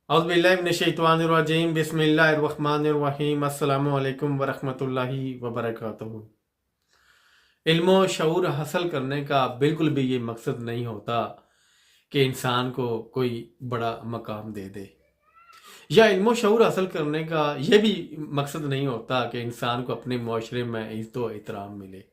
औज़ुबिल्लाहि बिस्मिल्लाहिर्रहमानिर्रहीम अस्सलामु अलैकुम वरहमतुल्लाहि वबरकातुहू। इल्म और शऊर हासिल करने का बिल्कुल भी ये मकसद नहीं होता कि इंसान को कोई बड़ा मकाम दे दे, या इल्म और शऊर हासिल करने का ये भी मकसद नहीं होता कि इंसान को अपने माशरे में इज़्ज़त व एहतराम मिले।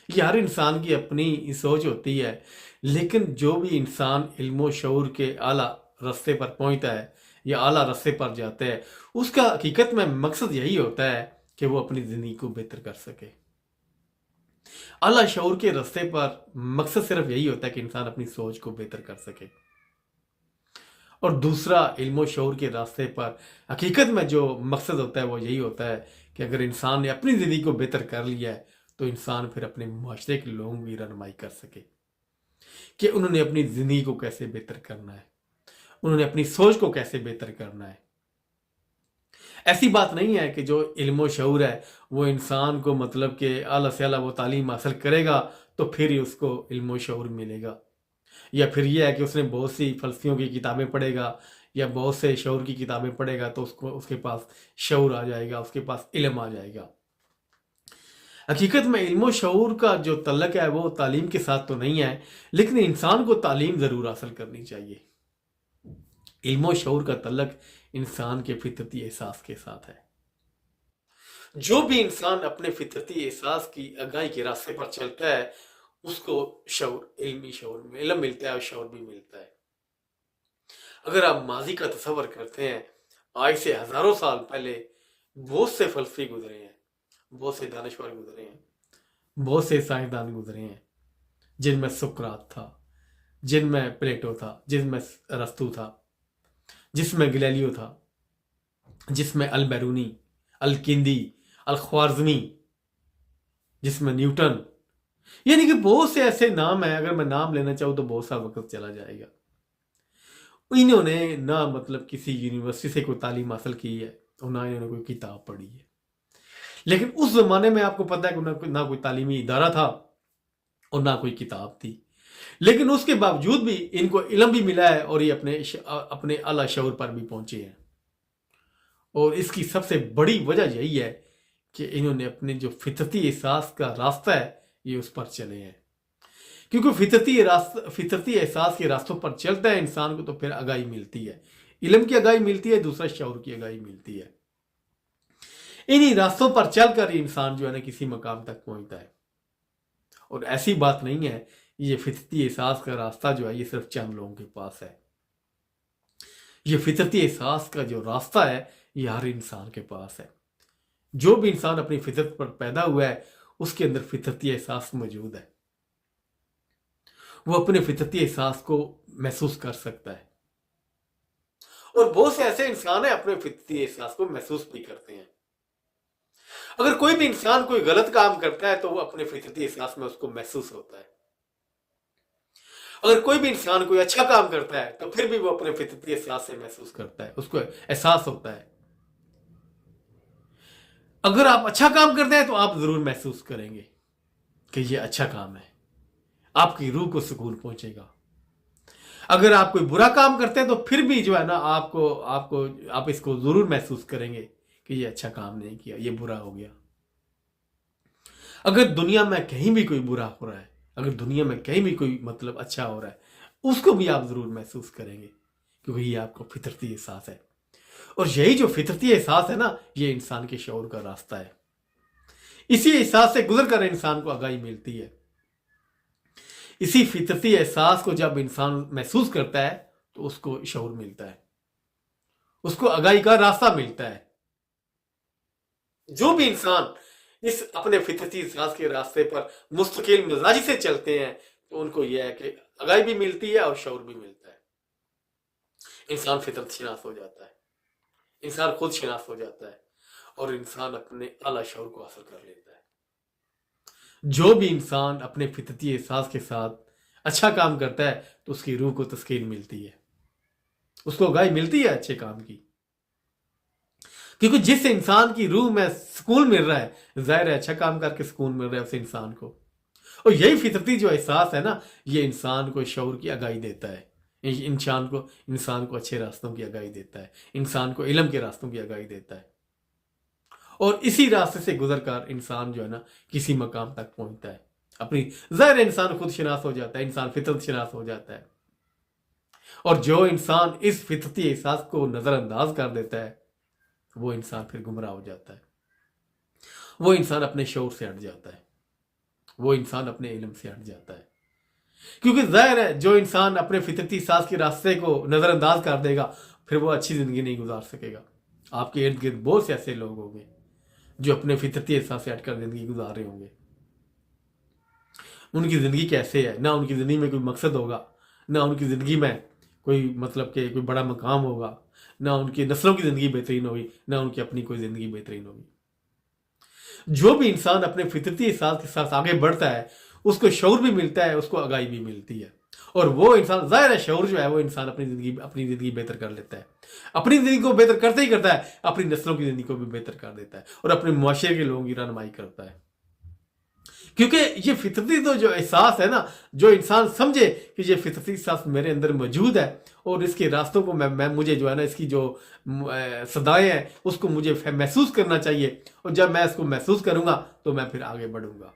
ये हर इंसान की अपनी सोच होती है, लेकिन जो भी इंसान इल्म और शऊर के आला रास्ते पर पहुंचता है या आला रास्ते पर जाता है, उसका हकीकत में मकसद यही होता है कि वो अपनी ज़िंदगी को बेहतर कर सके। आला शऊर के रास्ते पर मकसद सिर्फ यही होता है कि इंसान अपनी सोच को बेहतर कर सके। और दूसरा, इल्म और शऊर के रास्ते पर हकीकत में जो मकसद होता है वो यही होता है कि अगर इंसान ने अपनी ज़िंदगी को बेहतर कर लिया है तो इंसान फिर अपने माशरे के लोगों की रहनुमाई कर सके कि उन्होंने अपनी ज़िंदगी को कैसे बेहतर करना है, उन्होंने अपनी सोच को कैसे बेहतर करना है। ऐसी बात नहीं है कि जो इल्म और शऊर है वो इंसान को मतलब कि आला से आला वो तालीम हासिल करेगा तो फिर ही उसको इल्म और शऊर मिलेगा, या फिर ये है कि उसने बहुत सी फलसफियों की किताबें पढ़ेगा या बहुत से शऊर की किताबें पढ़ेगा तो उसको उसके पास शऊर आ जाएगा, उसके पास इल्म आ जाएगा। हकीकत में इल्म और शऊर का जो तल्लक है वो तालीम के साथ तो नहीं है, लेकिन इंसान को तालीम ज़रूर हासिल करनी चाहिए। इल्म और शऊर का तल्लक इंसान के फितरती एहसास के साथ है। जो भी इंसान अपने फितरती एहसास की आगाही के रास्ते पर चलता है उसको शऊर, इल्मी शऊर, इल्म मिलता है और शऊर भी मिलता है। अगर आप माजी का तसव्वुर करते हैं, आज से हजारों साल पहले बहुत से फलसफी गुजरे हैं, बहुत से दानश्वर गुजरे हैं, बहुत से साइंसदान गुजरे हैं, जिनमें सुकरात था, जिनमें प्लेटो था, जिनमें अरस्तू था, जिसमें गैलीलियो था, जिसमें अल बैरूनी, अल किंदी, अल ख्वारिज़मी, जिसमें न्यूटन, यानी कि बहुत से ऐसे नाम हैं। अगर मैं नाम लेना चाहूँ तो बहुत सा वक्त चला जाएगा। इन्होंने ना मतलब किसी यूनिवर्सिटी से कोई तालीम हासिल की है और ना इन्होंने कोई किताब पढ़ी है, लेकिन उस जमाने में आपको पता है कि ना कोई तालीमी इदारा था और ना कोई किताब थी, लेकिन उसके बावजूद भी इनको इल्म भी मिला है और ये अपने आला शऊर पर भी पहुंचे हैं। और इसकी सबसे बड़ी वजह यही है कि इन्होंने अपने जो फितरती एहसास का रास्ता है ये उस पर चले हैं। क्योंकि फितरती एहसास के रास्तों पर चलता है इंसान को तो फिर आगाही मिलती है, इल्म की आगाही मिलती है, दूसरा शऊर की आगाही मिलती है। इन्हीं रास्तों पर चलकर इंसान जो है ना किसी मकाम तक पहुंचता है। और ऐसी बात नहीं है, ये फितरती एहसास का रास्ता जो है ये सिर्फ चंद लोगों के पास है। ये फितरती एहसास का जो रास्ता है ये हर इंसान के पास है। जो भी इंसान अपनी फितरत पर पैदा हुआ है उसके अंदर फितरती एहसास मौजूद है, वो अपने फितरती एहसास को महसूस कर सकता है। और बहुत से ऐसे इंसान हैं अपने फितरती एहसास को महसूस भी करते हैं। अगर कोई भी इंसान कोई गलत काम करता है तो वो अपने फितरती एहसास में उसको महसूस होता है। अगर कोई भी इंसान कोई अच्छा काम करता है तो फिर भी वो अपने फितरती एहसास से महसूस करता है, उसको एहसास होता है। अगर आप अच्छा काम करते हैं तो आप जरूर महसूस करेंगे कि ये अच्छा काम है, आपकी रूह को सुकून पहुंचेगा। अगर आप कोई बुरा काम करते हैं तो फिर भी जो है ना आप इसको जरूर महसूस करेंगे कि ये अच्छा काम नहीं किया, ये बुरा हो गया। अगर दुनिया में कहीं भी कोई बुरा हो रहा है, अगर दुनिया में कहीं भी कोई मतलब अच्छा हो रहा है, उसको भी आप जरूर महसूस करेंगे, क्योंकि ये आपको फितरती एहसास है। और यही जो फितरती एहसास है ना ये इंसान के शऊर का रास्ता है। इसी एहसास से गुजर कर इंसान को आगाही मिलती है। इसी फितरती एहसास को जब इंसान महसूस करता है तो उसको शऊर मिलता है, उसको आगाही का रास्ता मिलता है। जो भी इंसान इस अपने फितरती एहसास के रास्ते पर मुस्तकिल मिजाजी से चलते हैं तो उनको यह है कि आगाही भी मिलती है और शऊर भी मिलता है। इंसान फितरत शिनास हो जाता है, इंसान खुद शिनास हो जाता है और इंसान अपने आला शऊर को हासिल कर लेता है। जो भी इंसान अपने फितरती एहसास के साथ अच्छा काम करता है तो उसकी रूह को तस्कीन मिलती है, उसको आगाही मिलती है अच्छे काम की। क्योंकि जिस इंसान की रूह में सुकून मिल रहा है, जाहिर है अच्छा काम करके सुकून मिल रहा है उस इंसान को। और यही फितरती जो एहसास है ना ये इंसान को शऊर की आगाही देता है इंसान को अच्छे रास्तों की आगाही देता है, इंसान को इल्म के रास्तों की आगाही देता है। और इसी रास्ते से गुजर कर इंसान जो है ना किसी मकाम तक पहुंचता है। अपनी ज़ाहिर इंसान खुद शनास हो जाता है, इंसान फितरत शनास हो जाता है। और जो इंसान इस फितरती एहसास को नज़रअंदाज कर देता है वो इंसान फिर गुमराह हो जाता है, वो इंसान अपने शऊर से हट जाता है, वो इंसान अपने इल्म से हट जाता है। क्योंकि जाहिर है जो इंसान अपने फितरती एहसास के रास्ते को नज़रअंदाज कर देगा फिर वो अच्छी ज़िंदगी नहीं गुजार सकेगा। आपके इर्द गिर्द बहुत से ऐसे लोग होंगे जो अपने फितरती एहसास से हटकर ज़िंदगी गुजार रहे होंगे। उनकी ज़िंदगी कैसे है, ना उनकी ज़िंदगी में कोई मकसद होगा, ना उनकी ज़िंदगी में कोई मतलब कि कोई बड़ा मकाम होगा, ना उनकी नस्लों की ज़िंदगी बेहतरीन होगी, ना उनकी अपनी कोई ज़िंदगी बेहतरीन होगी। जो भी इंसान अपने फितरती एहसास के साथ आगे बढ़ता है उसको शऊर भी मिलता है, उसको आगाही भी मिलती है। और वो इंसान जाहिर है शऊर जो है वो इंसान अपनी ज़िंदगी बेहतर कर लेता है, अपनी ज़िंदगी को बेहतर करते ही करता है, अपनी नस्लों की ज़िंदगी को भी बेहतर कर देता है और अपने मुआशरे के लोगों की रहनुमाई करता है। क्योंकि ये फितरती तो जो एहसास है ना, जो इंसान समझे कि ये फितरती एहसास मेरे अंदर मौजूद है और इसके रास्तों को मैं मुझे जो है ना इसकी जो सदाएं हैं उसको मुझे महसूस करना चाहिए, और जब मैं इसको महसूस करूंगा तो मैं फिर आगे बढ़ूंगा,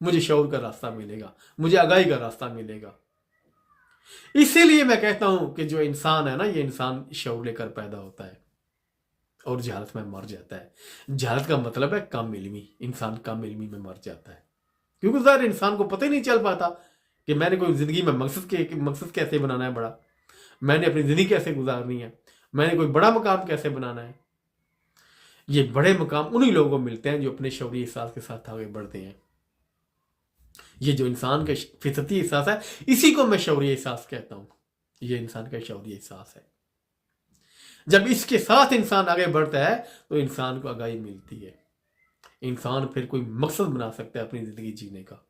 मुझे शऊर का रास्ता मिलेगा, मुझे आगाही का रास्ता मिलेगा। इसीलिए मैं कहता हूं कि जो इंसान है ना ये इंसान शऊर लेकर पैदा होता है और जहालत में मर जाता है। जहालत का मतलब है कम इल्मी, इंसान कम इल्मी में मर जाता है। क्योंकि ज़ाहिर इंसान को पता ही नहीं चल पाता कि मैंने कोई ज़िंदगी में मकसद कैसे बनाना है बड़ा, मैंने अपनी ज़िंदगी कैसे गुजारनी है, मैंने कोई बड़ा मकाम कैसे बनाना है। ये बड़े मकाम उन्हीं लोगों को मिलते हैं जो अपने शऊरी एहसास के साथ आगे बढ़ते हैं। ये जो इंसान का फितरती एहसास है इसी को मैं शऊरी एहसास कहता हूँ। ये इंसान का शऊरी एहसास है। जब इसके साथ इंसान आगे बढ़ता है तो इंसान को आगाही मिलती है, इंसान फिर कोई मकसद बना सकता है अपनी जिंदगी जीने का,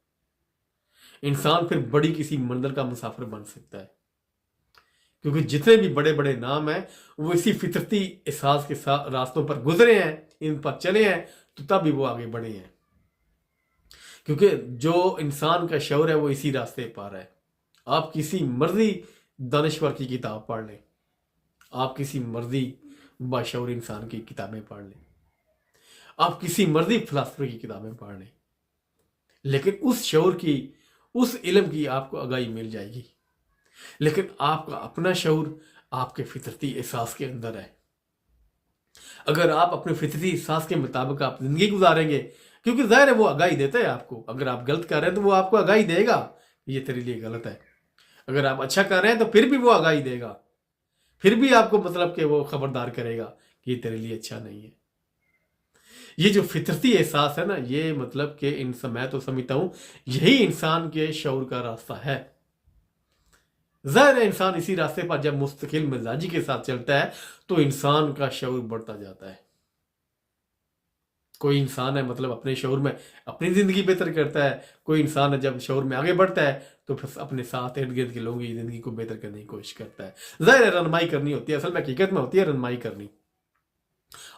इंसान फिर बड़ी किसी मंजिल का मुसाफिर बन सकता है। क्योंकि जितने भी बड़े बड़े नाम हैं वो इसी फितरती एहसास के साथ रास्तों पर गुजरे हैं, इन पर चले हैं, तो तब भी वो आगे बढ़े हैं। क्योंकि जो इंसान का शऊर है वो इसी रास्ते पर है। आप किसी मर्जी दानिश्वर की किताब पढ़ लें, आप किसी मर्जी बाशऊर इंसान की किताबें पढ़ लें, आप किसी मर्जी फिलासफर की किताबें पढ़ लें, लेकिन उस शऊर की, उस इल्म की आपको आगाही मिल जाएगी। लेकिन आपका अपना शऊर आपके फितरती एहसास के अंदर है। अगर आप अपने फितरती एहसास के मुताबिक आप जिंदगी गुजारेंगे, क्योंकि जाहिर है वो आगाही देता है आपको। अगर आप गलत कर रहे हैं तो वो आपको आगाही देगा, ये तेरे लिए गलत है। अगर आप अच्छा कर रहे हैं तो फिर भी वो आगाही देगा, फिर भी आपको मतलब कि वो खबरदार करेगा कि ये तेरे लिए अच्छा नहीं है। ये जो फितरती एहसास है ना, ये मतलब कि मैं तो समझता हूं यही इंसान के शऊर का रास्ता है। ज़ाहिर है इंसान इसी रास्ते पर जब मुस्तकिल मिजाजी के साथ चलता है तो इंसान का शऊर बढ़ता जाता है। कोई इंसान है मतलब अपने शऊर में अपनी ज़िंदगी बेहतर करता है, कोई इंसान है जब शऊर में आगे बढ़ता है तो फिर अपने साथ इर्द गिर्द के लोगों की ज़िंदगी को बेहतर करने की कोशिश करता है। ज़ाहिर है रहनुमाई करनी होती है, असल में हकीकत में होती है रहनुमाई करनी,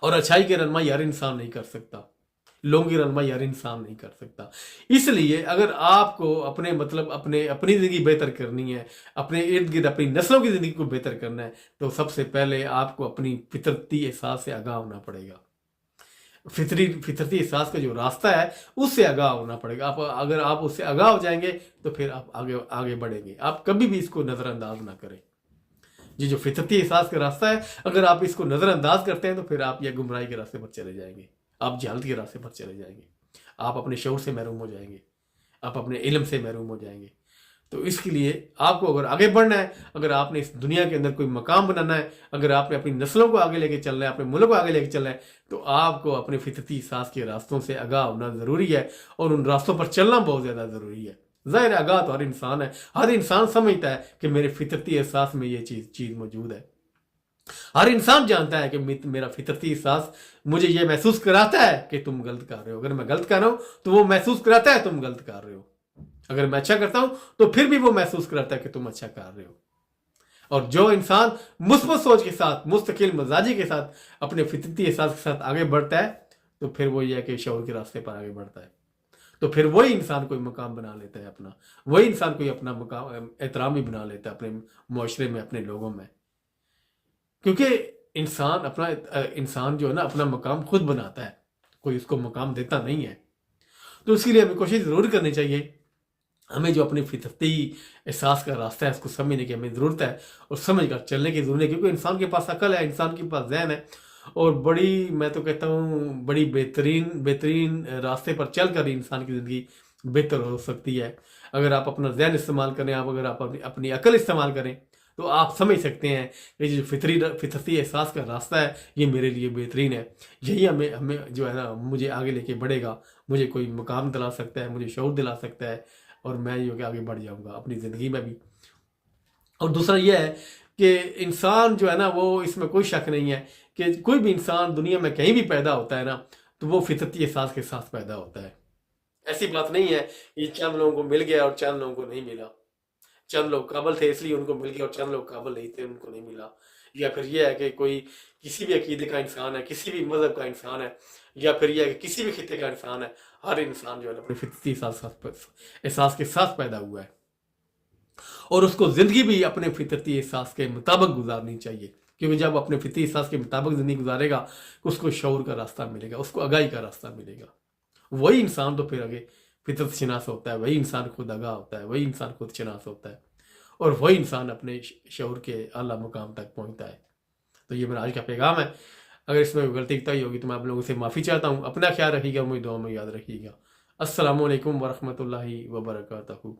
और अच्छाई की रहनुमाई हर इंसान नहीं कर सकता, लोगों की रहनुमाई हर इंसान नहीं कर सकता। इसलिए अगर आपको अपने मतलब अपनी ज़िंदगी बेहतर करनी है, अपने इर्द गिर्द अपनी नस्लों की ज़िंदगी को बेहतर करना है, तो सबसे पहले आपको अपनी फितरती एहसास से आगाह होना पड़ेगा। फितरती एहसास का जो रास्ता है उससे आगाह होना पड़ेगा। अगर आप उससे आगाह हो जाएंगे तो फिर आप आगे बढ़ेंगे। आप कभी भी इसको नज़रअंदाज ना करें। ये जो फितरती एहसास का रास्ता है, अगर आप इसको नज़रअंदाज करते हैं तो फिर आप यह गुमराही के रास्ते पर चले जाएंगे, आप जहालत के रास्ते पर चले जाएंगे, आप अपने शऊर से महरूम हो जाएंगे, आप अपने इल्म से महरूम हो जाएंगे। तो इसके लिए आपको अगर आगे बढ़ना है, अगर आपने इस दुनिया के अंदर कोई मकाम बनाना है, अगर आपने अपनी नस्लों को आगे लेके चलना है, अपने मुल्क को आगे लेके चलना है, तो आपको अपने फितरती एहसास के रास्तों से आगाह होना ज़रूरी है और उन रास्तों पर चलना बहुत ज़्यादा ज़रूरी है। ज़ाहिर आगाह तो हर इंसान है, हर इंसान समझता है कि मेरे फितरती एहसास में ये चीज़ मौजूद है। हर इंसान जानता है कि मेरा फितरती एहसास मुझे ये महसूस कराता है कि तुम गलत कर रहे हो। अगर मैं गलत कर रहा हूं तो वो महसूस कराता है तुम गलत कर रहे हो, अगर मैं अच्छा करता हूं तो फिर भी वो महसूस कराता है कि तुम अच्छा कर रहे हो। और जो इंसान मुस्बत सोच के साथ, मुस्तकिल मजाजी के साथ अपने फितरती एहसास के साथ आगे बढ़ता है तो फिर वो ये है कि शऊर के रास्ते पर आगे बढ़ता है। तो फिर वही इंसान कोई मकाम बना लेता है अपना, वही इंसान कोई अपना मकाम एहतराम भी बना लेता है अपने मुआशरे में, अपने लोगों में। क्योंकि इंसान जो है ना अपना मकाम खुद बनाता है, कोई उसको मकाम देता नहीं है। तो इसके लिए हमें कोशिश ज़रूर करनी चाहिए। हमें जो अपनी फितरती एहसास का रास्ता है उसको समझने की हमें ज़रूरत है और समझ कर चलने की ज़रूरत है, क्योंकि इंसान के पास अकल है, इंसान के पास ज़हन है, और मैं तो कहता हूँ बड़ी बेहतरीन रास्ते पर चल कर इंसान की ज़िंदगी बेहतर हो सकती है। अगर आप अपना ज़हन इस्तेमाल करें, अगर आप अपनी अकल इस्तेमाल करें, तो आप समझ सकते हैं कि जो फितरती एहसास का रास्ता है ये मेरे लिए बेहतरीन है। यही हमें जो है ना मुझे आगे लेके बढ़ेगा, मुझे कोई मुकाम दिला सकता है, मुझे शऊर दिला सकता है, और मैं जो कि आगे बढ़ जाऊंगा अपनी ज़िंदगी में भी। और दूसरा यह है कि इंसान जो है ना, वो इसमें कोई शक नहीं है कि कोई भी इंसान दुनिया में कहीं भी पैदा होता है ना, तो वो फितरती एहसास के साथ पैदा होता है। ऐसी बात नहीं है ये चंद लोगों को मिल गया और चंद लोगों को नहीं मिला, चंद लोग काबिल थे इसलिए उनको मिल गया और चंद लोग काबिल नहीं थे उनको नहीं मिला। या फिर यह है कि कोई किसी भी अकीदे का इंसान है, किसी भी मज़हब का इंसान है, या फिर यह है कि किसी भी खिते का इंसान है, हर इंसान जो है अपनी फितरती एहसास के साथ पैदा हुआ है, और उसको ज़िंदगी भी अपने फितरती एहसास के मुताबिक गुजारनी चाहिए। क्योंकि जब अपने फितरती एहसास के मुताबिक ज़िंदगी गुजारेगा उसको शऊर का रास्ता मिलेगा, उसको आगाही का रास्ता मिलेगा। वही इंसान तो फिर आगे फितरत शनास होता है, वही इंसान खुद आगाह होता है, वही इंसान खुद शनास होता है, और वही इंसान अपने शऊर के आला मुकाम तक पहुंचता है। तो ये मेरा आज का पैगाम है। अगर इसमें गलती कोताही होगी तो मैं आप लोगों से माफ़ी चाहता हूँ। अपना ख्याल रखिएगा, मुझे दुआ में याद रखिएगा। अस्सलामु अलैकुम वरहमतुल्लाहि वबरकातुहू।